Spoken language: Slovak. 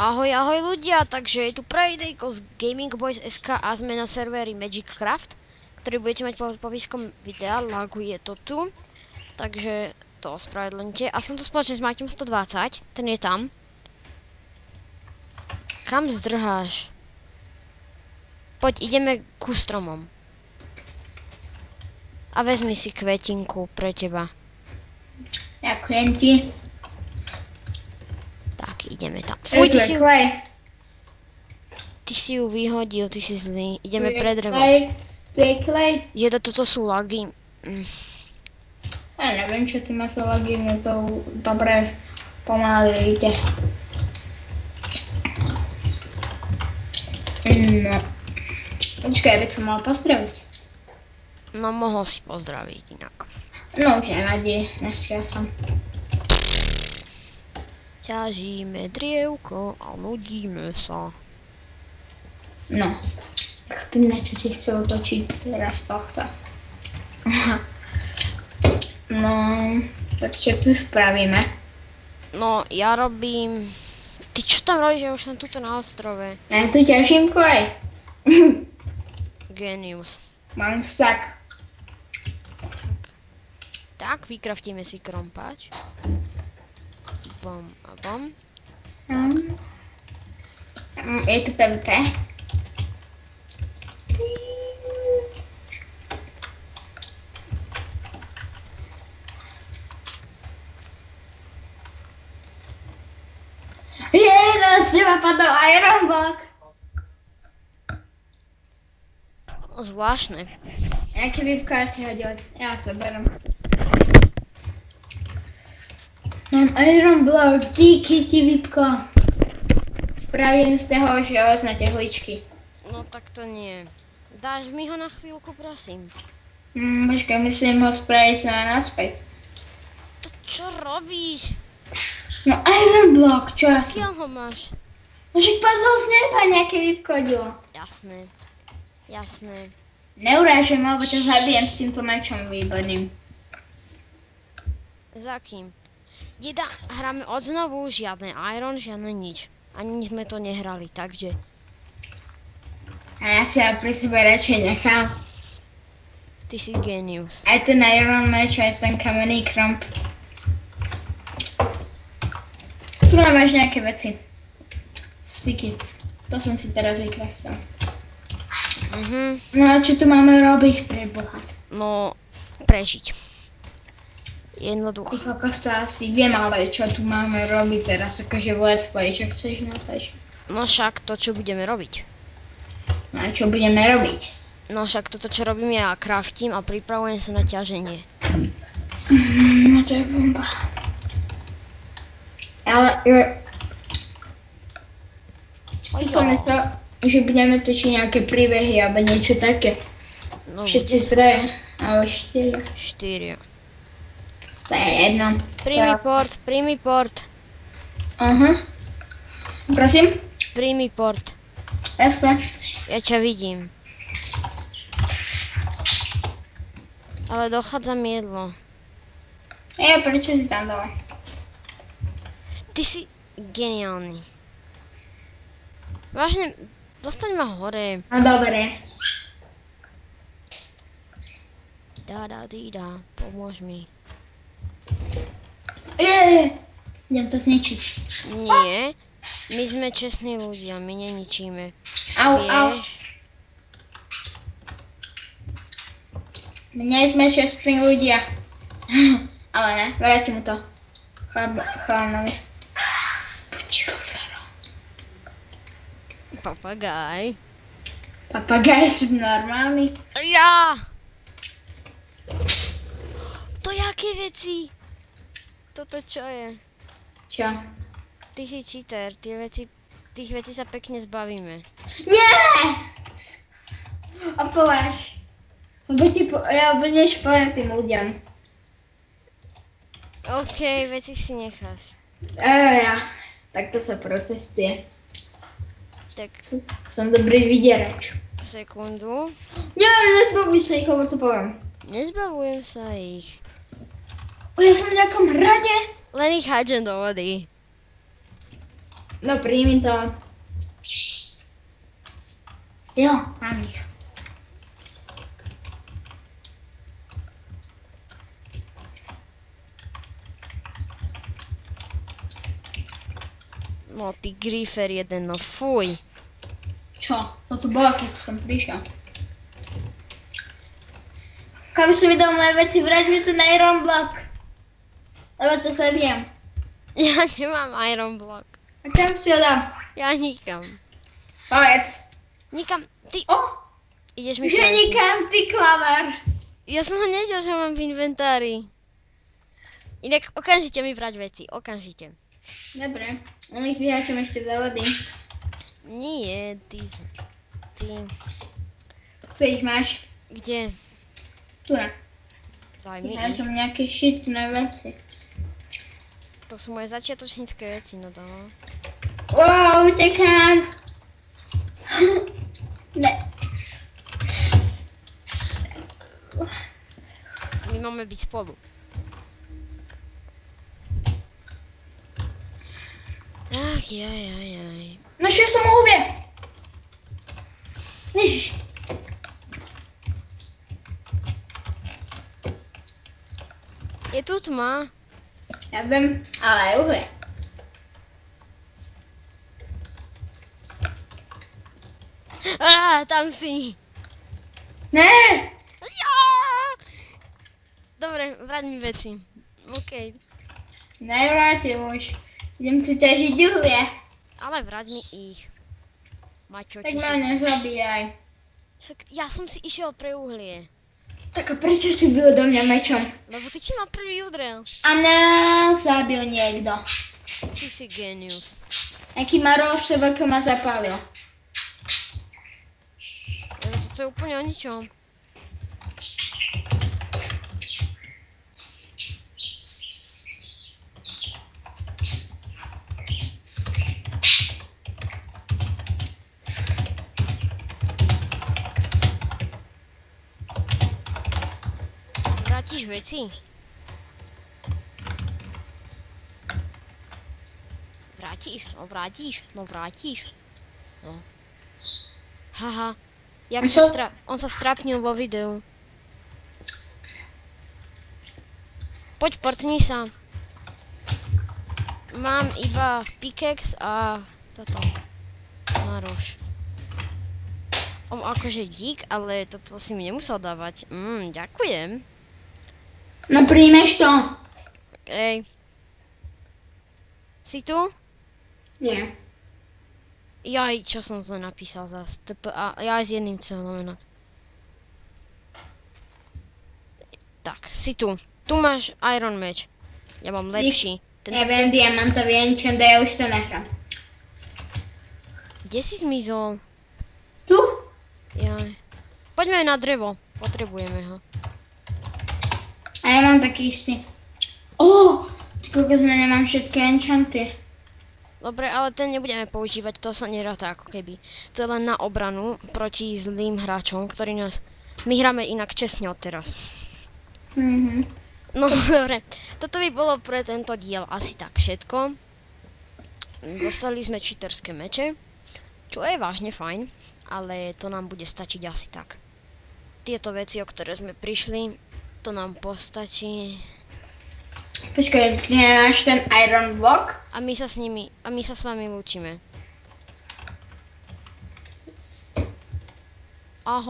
Ahoj, ahoj ľudia, takže je tu pravidejko z Gaming Boys SK a sme na serveri Magic Craft, ktorý budete mať po popiskom videa, laguje to tu, takže to ospravedlňte. A som tu spoločne s Maťom 120, ten je tam. Kam zdrháš? Poď, ideme ku stromom. A vezmi si kvetinku pre teba. Ďakujem ti. Tak, ideme tam. Fuj, ty si ju vyhodil, ty si zlý. Ideme pre drevo. Tu je klej. Toto sú lagy. Ja neviem, čo ty máš lagy, mne to dobre pomaly ide. No. Počkaj, by som mal pozdraviť. No, mohol si pozdraviť inak. No už nevadí, dneska som. Ťažíme drievko a nudíme sa. No. Chápem, na čo si chcel točiť teraz tohto. No, tak čo tu spravíme? No, ja robím... Ty čo tam robíš? Ja už som tuto na ostrove. Ja tu ťažím klej. Genius. Mám stak. Tak, vykraftíme si krompáč. Bom a bom. Je tu PvP. Z teba padol Iron Block. Zvláštne. Jaký výpka si hodil? Ja to berem. Mám Iron Block, díky ti výpko. Spravím z toho železné tehličky. No tak to nie. Dáš mi ho na chvíľku, prosím. Počkaj, myslím ho spraviť sa naspäť. To čo robíš? No Iron Block, čo? Kiaľ ho máš? No však padol z neba, nejaké výpko hodilo. Jasné. Jasné. Neurážem, lebo ťa zabijem s týmto mečom výborným. Za kým? Deda, hráme od znovu, žiadne iron, žiadne nič. Ani sme to nehrali, takže... A ja si ho pri sebe radšej nechám. Ty si genius. Aj ten iron meč, aj ten kamenný kromp. Tu máš nejaké veci. Styky. To som si teraz vykraftil. No a čo tu máme robiť pre Boha? No, prežiť. Jednoducho. Ty kokos, to asi viem, ale čo tu máme robiť teraz, akože v let's play, čo chceš na to? No však to, čo budeme robiť. No a čo budeme robiť? No však toto, čo robím ja, kraftím a pripravujem sa na ťaženie. No to je bomba. Ale... Som myslel, že budeme točiť nejaké príbehy alebo niečo také. No, Všetci traje, alebo 4. 4. To je jedno. Príjmi port. Aha. Prosím? Príjmi port. Jasne. Ja ťa vidím. Ale dochádzam jedlo. Prečo si tam dole? Ty si geniálny. Vážne, dostaň ma hore. No dobre. Dá, pomôž mi. Idem to zničiť. Nie, my sme čestní ľudia, my neničíme. Au. Vieš? My sme čestní ľudia. Ale ne, vrátim mu to. Chalanovi. Papagaj. Papagaj sú normálni. Ja! To jaké veci? Toto čo je? Čo? Ty si cheater, tých vecí sa pekne zbavíme. Nie! A povieš. Ja budeš poviem tým ľuďom. OK, veci si necháš. Ja. Takto sa protestuje. Tak, Som dobrý vydierač. sekundu. Nie, nezbavuj sa ich, lebo to poviem. Nezbavujem sa ich. Ja som v nejakom rade. Len ich hádžem do vody. No príjmi to. Jo, mám ich. No ty grifer jeden, no fuj. Čo? To tu bolo, keď som prišiel. Kam som vydal moje veci, vrať mi ten iron block. Lebo to sa viem. Ja nemám iron block. A kam si ho dal? Ja nikam. Povedz. Nikam, ty O, ideš mi že prejsť. nikam, ty klavar. Ja som ho nevedel, že ho mám v inventári. Inak okamžite mi brať veci, okamžite. Dobre, on ich vyháčam ešte do vody. Nie, ty. Tu ich máš. Kde? Tu na. Daj mi ich. Vyháčam nejaké šitné veci. To sú moje začiatočnícke veci, no to. Wow, utekám. Ne. My máme byť spolu. Ach, jaj. Našiel som uhlie. Ježiš. Je tu tma. Ja viem, ale aj uhlie. Á, tam si. Ne. Ja! Dobre, vráť mi veci. OK. Nevrátim už. Idem si ťažiť uhlie. Ale vráť mi ich. Maťo, Tak či ma si... nezabíjaj. Však ja som si išiel pre uhlie. Tak a prečo si bil do mňa mečom? Lebo ty si ma prvý udrel. A mňa zabil niekto. Ty si genius. Aký ma rozsebek ma zapálil. To je úplne o ničom. Vrátiš veci? Vrátiš. No. Haha. Jak on sa strapnil vo videu. Poď, portni sa. Mám iba pickaxe a toto. Nárož. Akože dík, ale toto si mi nemusel dávať. Ďakujem. No príjmeš to? Ej. Si tu? Nie. Jaj, čo som zle napísal zas. TPA, jaj s jedným C lomenot. Tak, si tu. Tu máš Iron Match. Ja mám lepší. Ja viem diamantový enchant, ja už to nehrám. Kde si zmizol? Tu? Jaj. Poďme na drevo. Potrebujeme ho. A ja mám taký istý. Ty kokos, nemám všetky enchanty. Dobre, ale ten nebudeme používať, to sa neráta ako keby. To je len na obranu proti zlým hráčom, ktorí nás... My hráme inak čestne odteraz. No dobre, toto by bolo pre tento diel asi tak všetko. Dostali sme cheaterské meče, čo je vážne fajn, ale to nám bude stačiť asi tak. Tieto veci, o ktoré sme prišli, to nám postačí. Počkaj, ty nemáš ten iron block? A my sa s vami lúčime.